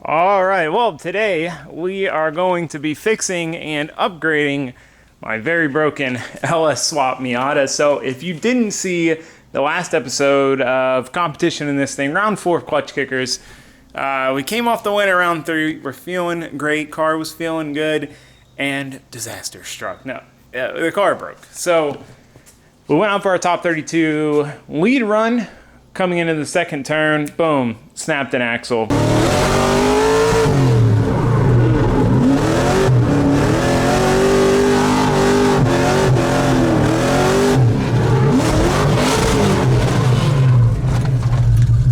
All right, well, today we are going to be fixing and upgrading my very broken LS swap Miata. So if you didn't see the last episode of competition in this thing, round 4 of clutch kickers, we came off the win at round 3. We're feeling great, car was feeling good, and disaster struck. No, the car broke. So we went out for our top 32 lead run. Coming into the second turn, boom, snapped an axle.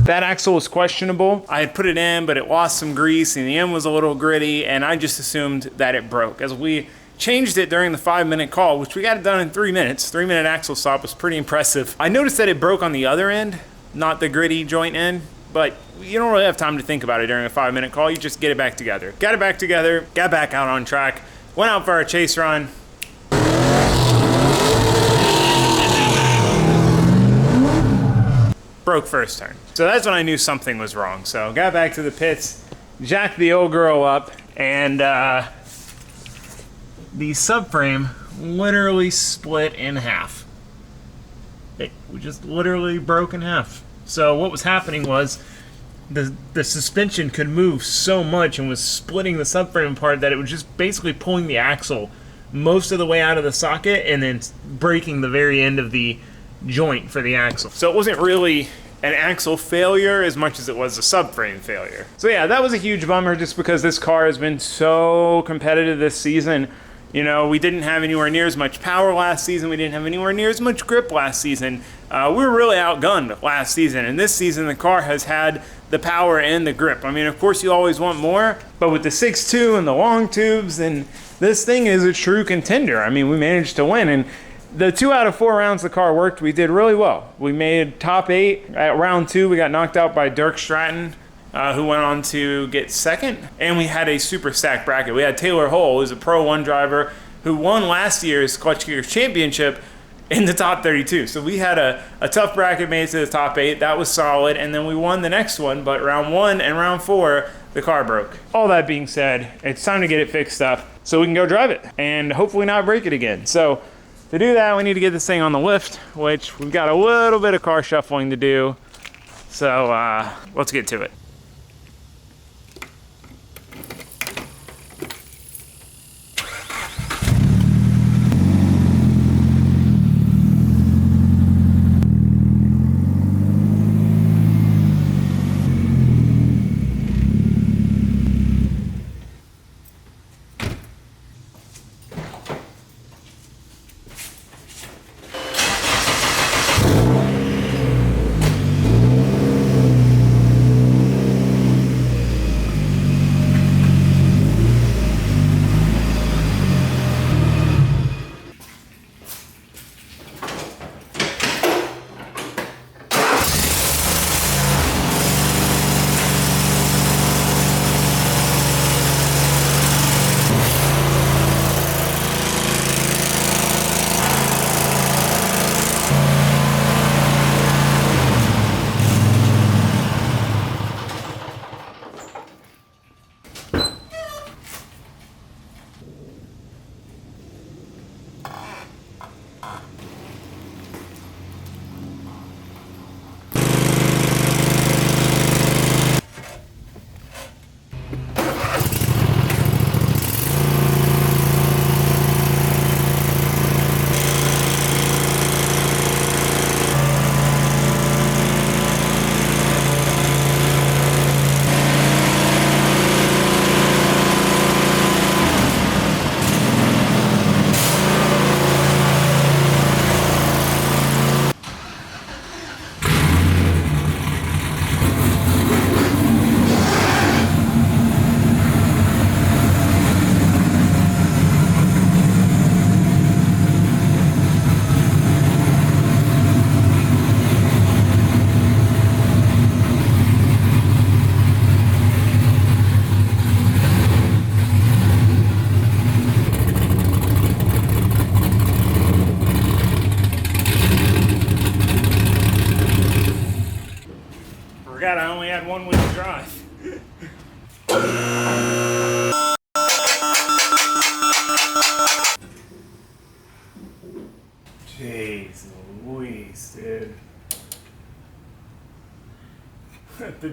That axle was questionable. I had put it in, but it lost some grease and the end was a little gritty, and I just assumed that it broke. As we changed it during the 5-minute call, which we got it done in 3 minutes. 3-minute axle swap was pretty impressive. I noticed that it broke on the other end, not the gritty joint end, but you don't really have time to think about it during a 5-minute call. You just get it back together. Got it back together, got back out on track, went out for our chase run. Broke first turn. So that's when I knew something was wrong. So got back to the pits, jacked the old girl up, and the subframe literally split in half. It just literally broke in half. So what was happening was the suspension could move so much and was splitting the subframe apart that it was just basically pulling the axle most of the way out of the socket and then breaking the very end of the joint for the axle. So it wasn't really an axle failure as much as it was a subframe failure. So yeah, that was a huge bummer just because this car has been so competitive this season. You know, we didn't have anywhere near as much power last season. We didn't have anywhere near as much grip last season. We were really outgunned last season. And this season, the car has had the power and the grip. I mean, of course, you always want more. But with the 6.2 and the long tubes, and this thing is a true contender. I mean, we managed to win. And the 2 out of 4 rounds the car worked, we did really well. We made top 8. At round 2, we got knocked out by Dirk Stratton, who went on to get second. And we had a super stacked bracket. We had Taylor Hull, who's a Pro 1 driver, who won last year's Clutch Kickers Championship in the top 32. So we had a tough bracket, made it to the top 8. That was solid. And then we won the next one. But round 1 and round 4, the car broke. All that being said, it's time to get it fixed up so we can go drive it and hopefully not break it again. So to do that, we need to get this thing on the lift, which we've got a little bit of car shuffling to do. So let's get to it.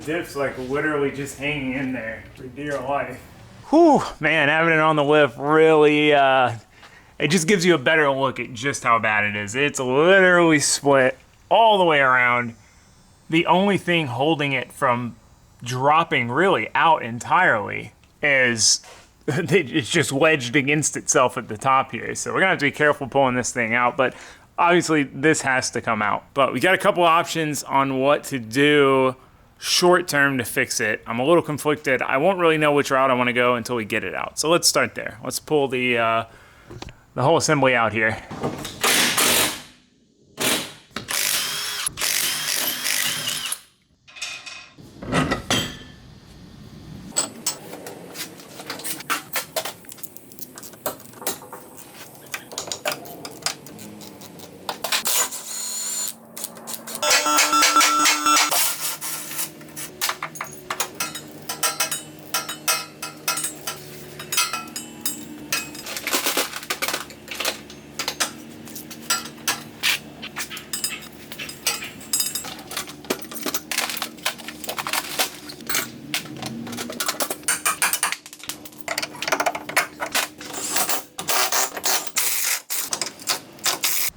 diff's like literally just hanging in there for dear life. Whew, man, having it on the lift really, it just gives you a better look at just how bad it is. It's literally split all the way around. The only thing holding it from dropping really out entirely is it's just wedged against itself at the top here. So we're gonna have to be careful pulling this thing out, but obviously this has to come out. But we got a couple options on what to do short term to fix it. I'm a little conflicted. I won't really know which route I want to go until we get it out. So let's start there. Let's pull the whole assembly out here.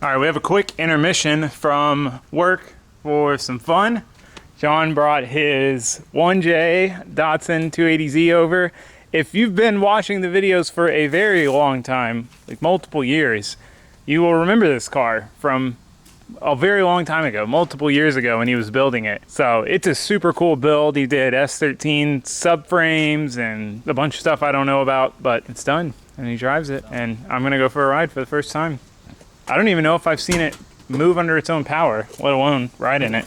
All right, we have a quick intermission from work for some fun. John brought his 1J Datsun 280Z over. If you've been watching the videos for a very long time, like multiple years, you will remember this car from a very long time ago, multiple years ago when he was building it. So it's a super cool build. He did S13 subframes and a bunch of stuff I don't know about, but it's done and he drives it and I'm gonna go for a ride for the first time. I don't even know if I've seen it move under its own power, let alone ride in it.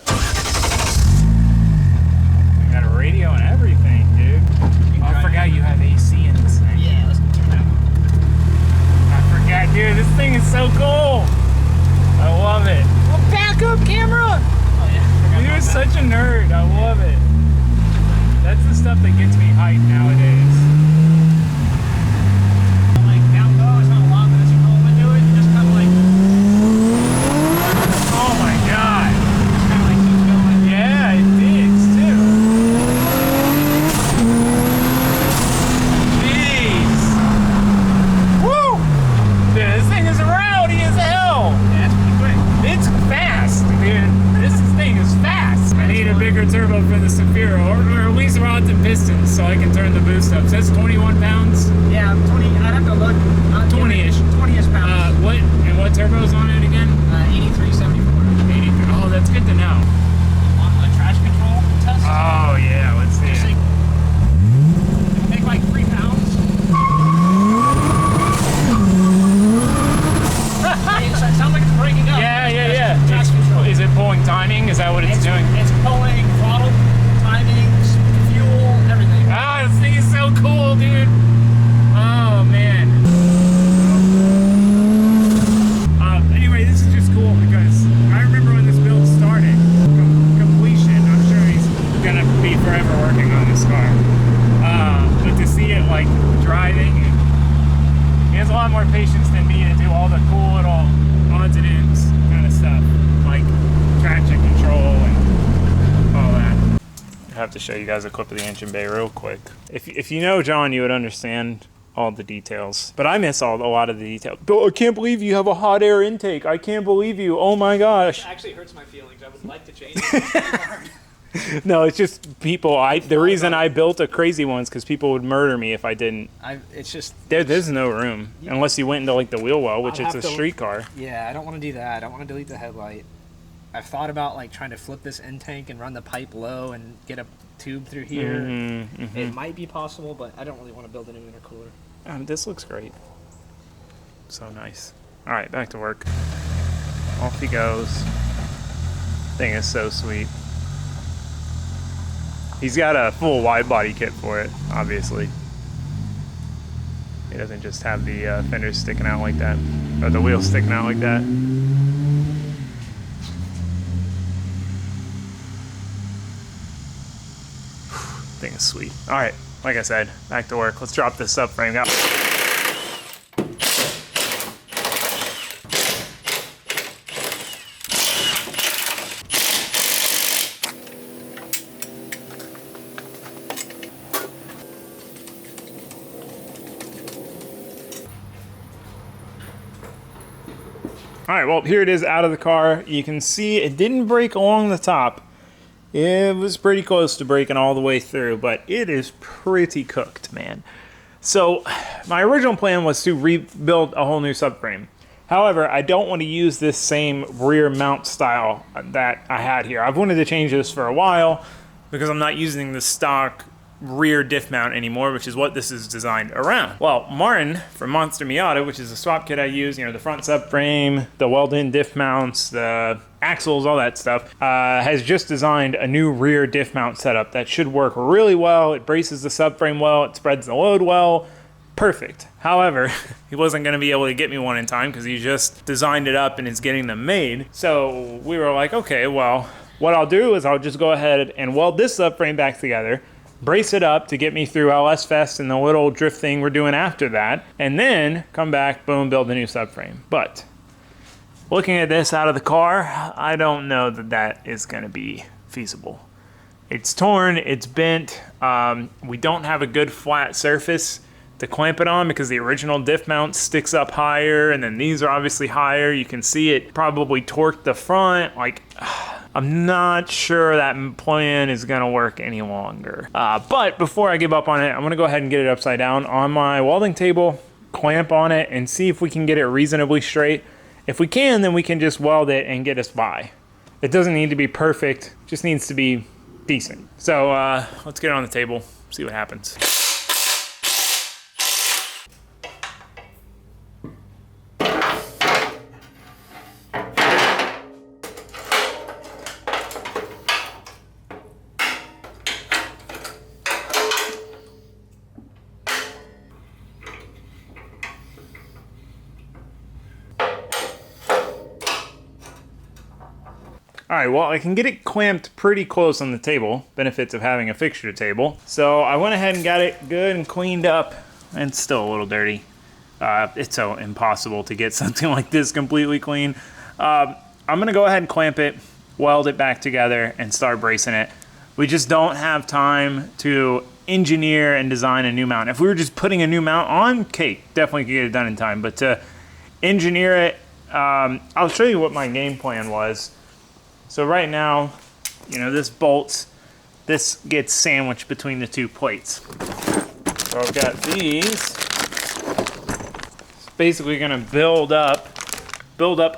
I got a radio and everything, dude. Oh, I forgot you have AC in this thing. Yeah, let's turn that on. I forgot, dude. This thing is so cool. I love it. Oh, backup camera. Oh yeah. You're such a nerd. I love it. That's the stuff that gets me hyped nowadays. Like down low, it's not a lot, but as you roll into it, you just kind of like. Oh my god. Just kind of like keeps going. Yeah, it digs too. Jeez. Woo! Dude, this thing is rowdy as hell. Yeah, it's pretty quick. It's fast, dude. This thing is fast. I need a bigger turbo for the Safira, or at least rods and pistons, so I can turn the boost up. So that's 21 pounds. Yeah, 20. I'd have to look. 20-ish. 20-ish pounds. What turbo's on it again? 8374. 83. Oh, that's good to know. On a trash control test. Oh yeah, let's see. Just it. like, take like 3 pounds. It sounds like it's breaking up. Yeah. Trash control. Is it pulling timing? Is that what it's doing? It's pulling throttle, timing, fuel, everything. Ah, this thing is so cool, dude. Oh man. Anyway, this is just cool because I remember when this build started, completion. I'm sure he's gonna be forever working on this car. But to see it like driving, he has a lot more patience than me to do all the cool little odds and ends kind of stuff, like traction control and all that. I have to show you guys a clip of the engine bay real quick. If you know John, you would understand all the details. But I miss a lot of the details. I can't believe you have a hot air intake. I can't believe you. Oh my gosh. It actually hurts my feelings. I would like to change it. No, it's just people. The reason I built a crazy one is because people would murder me if I didn't. It's just There's no room unless you went into like the wheel well, which I'll is a have to- street car. Yeah, I don't want to do that. I don't want to delete the headlight. I've thought about like trying to flip this intake and run the pipe low and get a tube through here. It might be possible, but I don't really want to build a new intercooler. This looks great. So nice. All right, back to work. Off he goes. Thing is so sweet. He's got a full wide body kit for it, obviously. He doesn't just have the fenders sticking out like that, or the wheels sticking out like that. Thing is sweet. All right, like I said, back to work. Let's drop this subframe out. All right, well, here it is out of the car. You can see it didn't break along the top. It was pretty close to breaking all the way through, but it is pretty cooked, man. So my original plan was to rebuild a whole new subframe. However, I don't want to use this same rear mount style that I had here. I've wanted to change this for a while because I'm not using the stock rear diff mount anymore, which is what this is designed around. Well, Martin from Monster Miata, which is the swap kit I use, you know, the front subframe, the welding diff mounts, the axles, all that stuff, has just designed a new rear diff mount setup that should work really well. It braces the subframe well, it spreads the load well. Perfect. However, he wasn't going to be able to get me one in time because he just designed it up and is getting them made. So we were like, okay, well, what I'll do is I'll just go ahead and weld this subframe back together, brace it up to get me through LS Fest and the little drift thing we're doing after that, and then come back, boom, build a new subframe. But looking at this out of the car, I don't know that that is going to be feasible. It's torn, it's bent, we don't have a good flat surface to clamp it on because the original diff mount sticks up higher, and then these are obviously higher. You can see it probably torqued the front. Like, I'm not sure that plan is gonna work any longer. But before I give up on it, I'm gonna go ahead and get it upside down on my welding table, clamp on it, and see if we can get it reasonably straight. If we can, then we can just weld it and get us by. It doesn't need to be perfect, just needs to be decent. So let's get it on the table, see what happens. All right, well, I can get it clamped pretty close on the table, benefits of having a fixture table. So I went ahead and got it good and cleaned up, and it's still a little dirty. It's so impossible to get something like this completely clean. I'm gonna go ahead and clamp it, weld it back together, and start bracing it. We just don't have time to engineer and design a new mount. If we were just putting a new mount on, okay, definitely could get it done in time, but to engineer it, I'll show you what my game plan was. So right now, you know, this this gets sandwiched between the two plates. So I've got these. It's basically gonna build up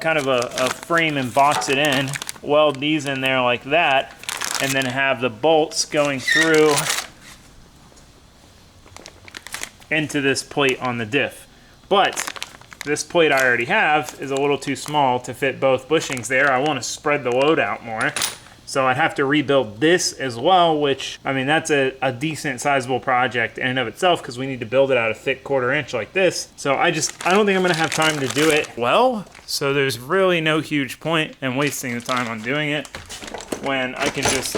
kind of a frame and box it in, weld these in there like that, and then have the bolts going through into this plate on the diff. But this plate I already have is a little too small to fit both bushings there. I want to spread the load out more. So I'd have to rebuild this as well, which, I mean, that's a decent sizable project in and of itself because we need to build it out a thick 1/4 inch like this. So I don't think I'm going to have time to do it well. So there's really no huge point in wasting the time on doing it when I can just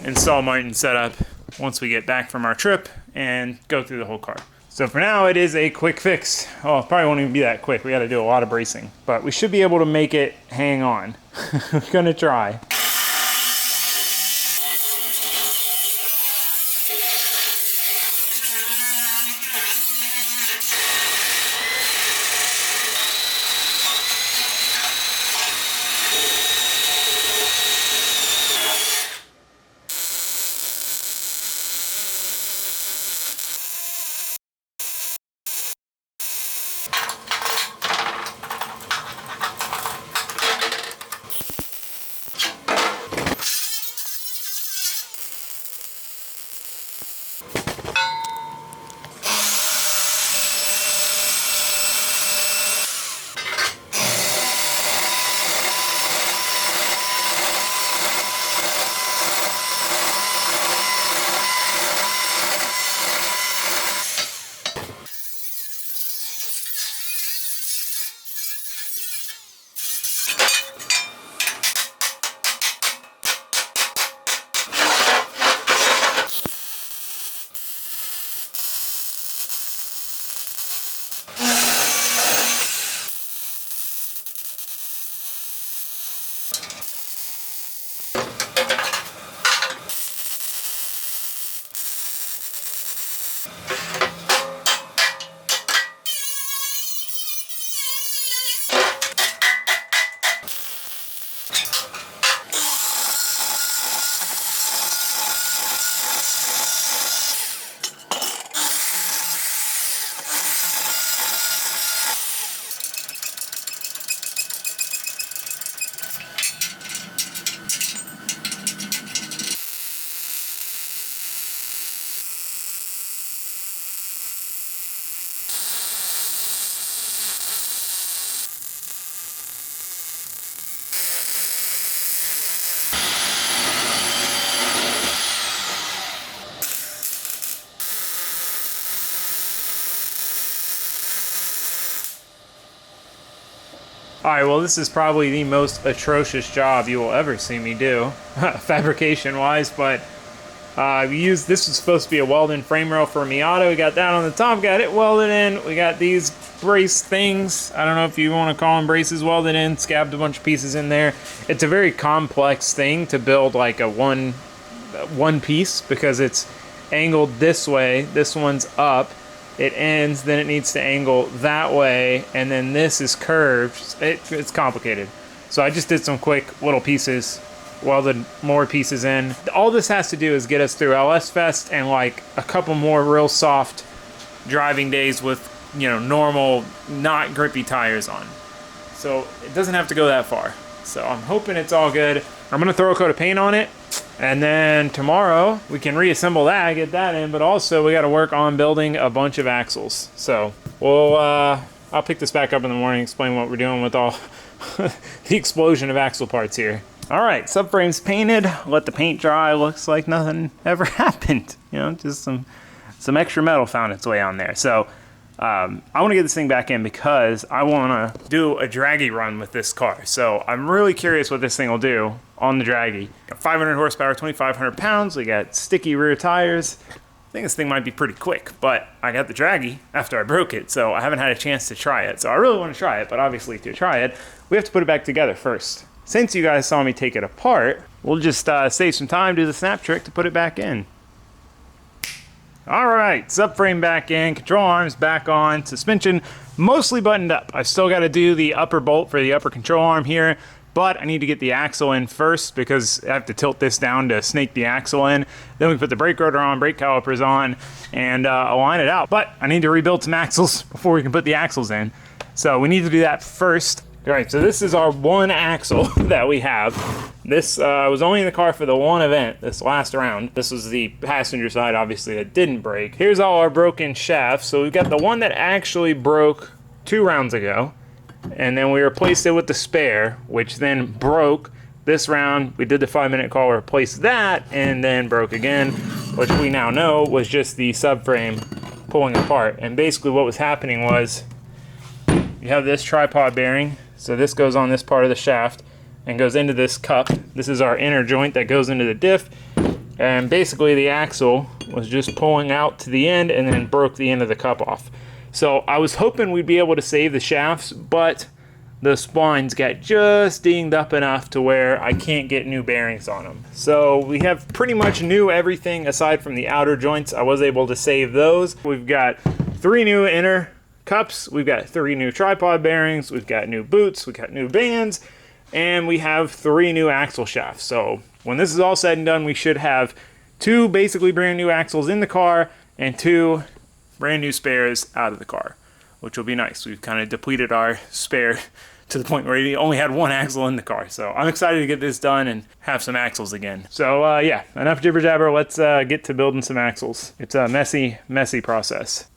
install Martin's setup once we get back from our trip and go through the whole car. So for now, it is a quick fix. Oh, it probably won't even be that quick. We got to do a lot of bracing, but we should be able to make it hang on. We're gonna try. Alright, well this is probably the most atrocious job you will ever see me do, fabrication wise, but this was supposed to be a welded frame rail for a Miata. We got that on the top, got it welded in. We got these brace things, I don't know if you want to call them braces, welded in, scabbed a bunch of pieces in there. It's a very complex thing to build like a one piece because it's angled this way, this one's up. It ends, then it needs to angle that way, and then this is curved. It's complicated. So I just did some quick little pieces, welded more pieces in. All this has to do is get us through LS Fest and like a couple more real soft driving days with, you know, normal, not grippy tires on. So it doesn't have to go that far. So I'm hoping it's all good. I'm gonna throw a coat of paint on it, and then tomorrow we can reassemble that, get that in, but also we gotta work on building a bunch of axles. So I'll pick this back up in the morning, explain what we're doing with all the explosion of axle parts here. All right, subframe's painted, let the paint dry, looks like nothing ever happened. You know, just some extra metal found its way on there. So I want to get this thing back in because I want to do a draggy run with this car. So I'm really curious what this thing will do on the draggy. Got 500 horsepower, 2,500 pounds. We got sticky rear tires. I think this thing might be pretty quick, but I got the draggy after I broke it, so I haven't had a chance to try it. So I really want to try it, but obviously to try it, we have to put it back together first. Since you guys saw me take it apart, we'll just save some time, do the snap trick to put it back in. All right, subframe back in, control arms back on, suspension mostly buttoned up. I've still got to do the upper bolt for the upper control arm here, but I need to get the axle in first because I have to tilt this down to snake the axle in. Then we put the brake rotor on, brake calipers on, and align it out. But I need to rebuild some axles before we can put the axles in. So we need to do that first. All right, so this is our one axle that we have. This was only in the car for the one event, this last round. This was the passenger side, obviously, that didn't break. Here's all our broken shafts. So we've got the one that actually broke 2 rounds ago, and then we replaced it with the spare, which then broke this round. We did the 5-minute call, replaced that, and then broke again, which we now know was just the subframe pulling apart. And basically what was happening was you have this tripod bearing. So this goes on this part of the shaft and goes into this cup. This is our inner joint that goes into the diff. And basically the axle was just pulling out to the end and then broke the end of the cup off. So I was hoping we'd be able to save the shafts, but the splines got just dinged up enough to where I can't get new bearings on them. So we have pretty much new everything aside from the outer joints. I was able to save those. We've got 3 new inner cups, we've got 3 new tripod bearings, we've got new boots, we've got new bands, and we have 3 new axle shafts. So when this is all said and done, we should have 2 basically brand new axles in the car and 2 brand new spares out of the car, which will be nice. We've kind of depleted our spare to the point where we only had 1 axle in the car. So I'm excited to get this done and have some axles again. So yeah, enough jibber jabber. Let's get to building some axles. It's a messy, messy process.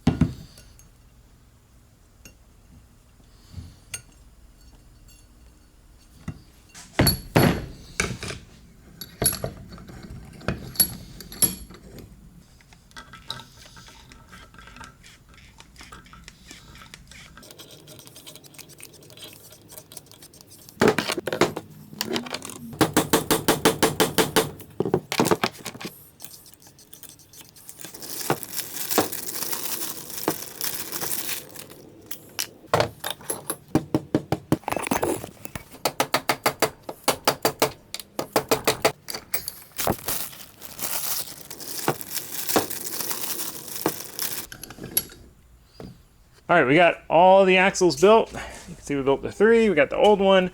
All right, we got all the axles built. You can see we built the 3, we got the old one.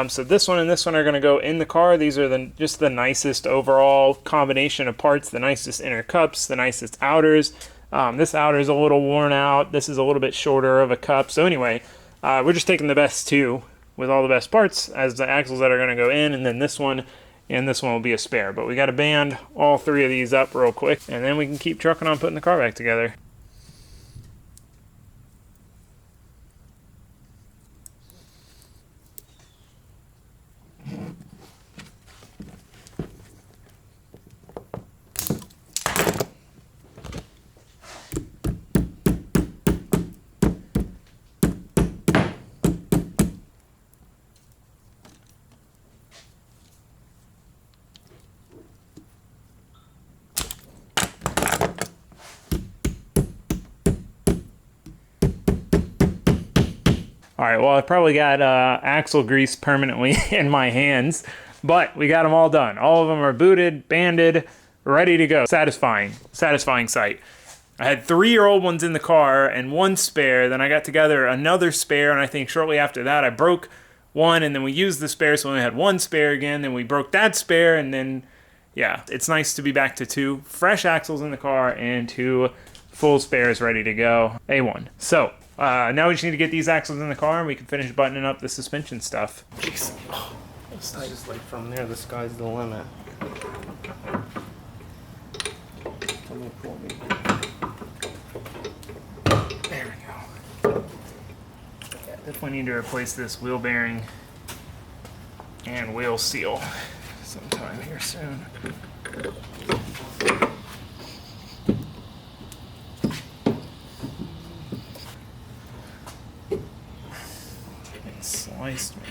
So this one and this one are gonna go in the car. These are just the nicest overall combination of parts, the nicest inner cups, the nicest outers. This outer is a little worn out. This is a little bit shorter of a cup. So anyway, we're just taking the best 2 with all the best parts as the axles that are gonna go in, and then this one and this one will be a spare. But we gotta band all 3 of these up real quick, and then we can keep trucking on putting the car back together. All right, well, I probably got axle grease permanently in my hands, but we got them all done. All of them are booted, banded, ready to go. Satisfying sight. I had 3-year-old ones in the car and 1 spare. Then I got together another spare, and I think shortly after that I broke 1, and then we used the spare, so we only had 1 spare again. Then we broke that spare, and then, yeah, it's nice to be back to 2 fresh axles in the car and 2 full spares ready to go. A1. So, now we just need to get these axles in the car, and we can finish buttoning up the suspension stuff. Jeez. Oh, It's just like from there, the sky's the limit. Let me pull me. There we go. Yeah, definitely need to replace this wheel bearing and wheel seal sometime here soon. It sliced me.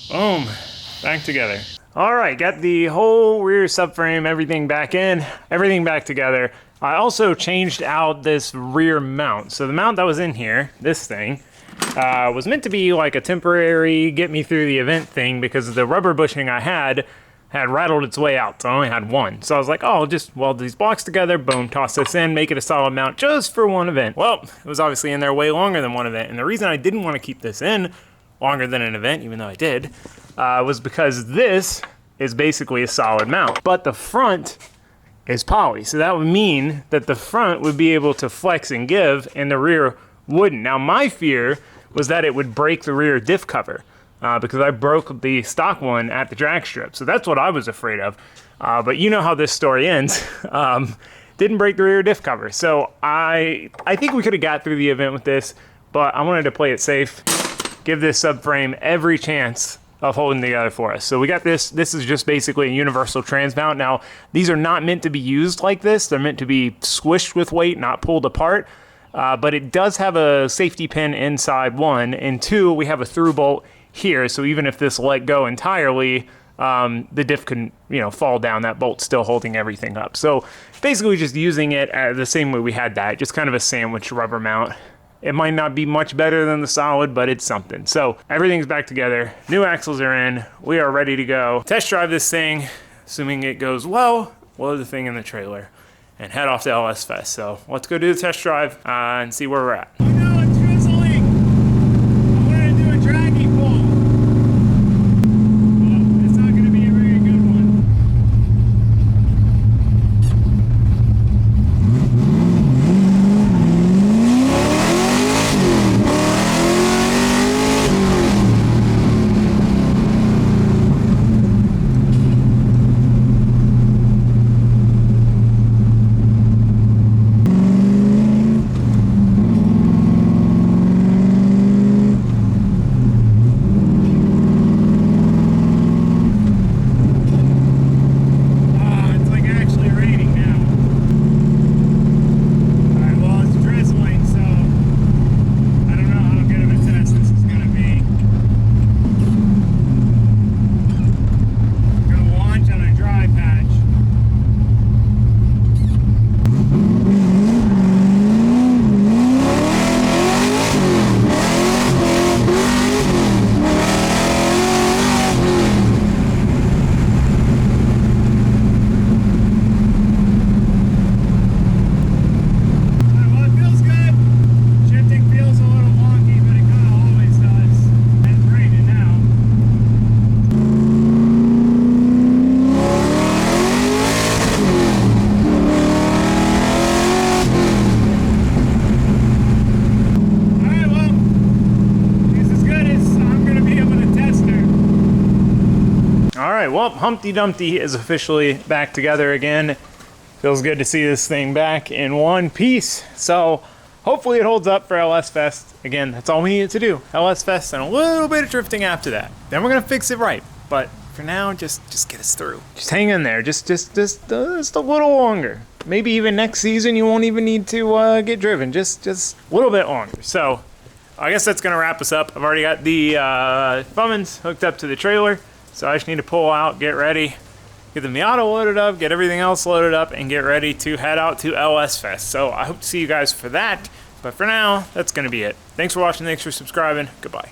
Boom, back together. All right, got the whole rear subframe, everything back in, everything back together. I also changed out this rear mount. So the mount that was in here, this thing, was meant to be like a temporary get me through the event thing because the rubber bushing I had rattled its way out, so I only had 1. So I was like, oh, I'll just weld these blocks together, boom, toss this in, make it a solid mount just for 1 event. Well, it was obviously in there way longer than 1 event, and the reason I didn't want to keep this in longer than an event, even though I did, was because this is basically a solid mount, but the front is poly. So that would mean that the front would be able to flex and give and the rear wouldn't. Now my fear was that it would break the rear diff cover because I broke the stock one at the drag strip. So that's what I was afraid of. But you know how this story ends. Didn't break the rear diff cover. So I think we could have got through the event with this, but I wanted to play it safe. Give this subframe every chance of holding together for us. So we got this. This is just basically a universal trans mount. Now, these are not meant to be used like this. They're meant to be squished with weight, not pulled apart. But it does have a safety pin inside 1, and 2, we have a through bolt here. So even if this let go entirely, the diff can, fall down. That bolt's still holding everything up. So basically just using it the same way we had that, just kind of a sandwich rubber mount. It might not be much better than the solid, but it's something. So everything's back together. New axles are in. We are ready to go. Test drive this thing, assuming it goes well, load the thing in the trailer, and head off to LS Fest. So let's go do the test drive and see where we're at. Oh no, it's drizzling. I wanted to do a draggy pull. Well, it's not going to be a very good one. Well, Humpty Dumpty is officially back together again. Feels good to see this thing back in one piece. So hopefully it holds up for LS Fest. Again, that's all we needed to do. LS Fest and a little bit of drifting after that. Then we're gonna fix it right. But for now, just get us through. Just hang in there, just a little longer. Maybe even next season you won't even need to get driven, just a little bit longer. So I guess that's gonna wrap us up. I've already got the Fummins hooked up to the trailer, so I just need to pull out, get ready, get the Miata loaded up, get everything else loaded up, and get ready to head out to LS Fest. So I hope to see you guys for that, but for now, that's gonna be it. Thanks for watching, thanks for subscribing, goodbye.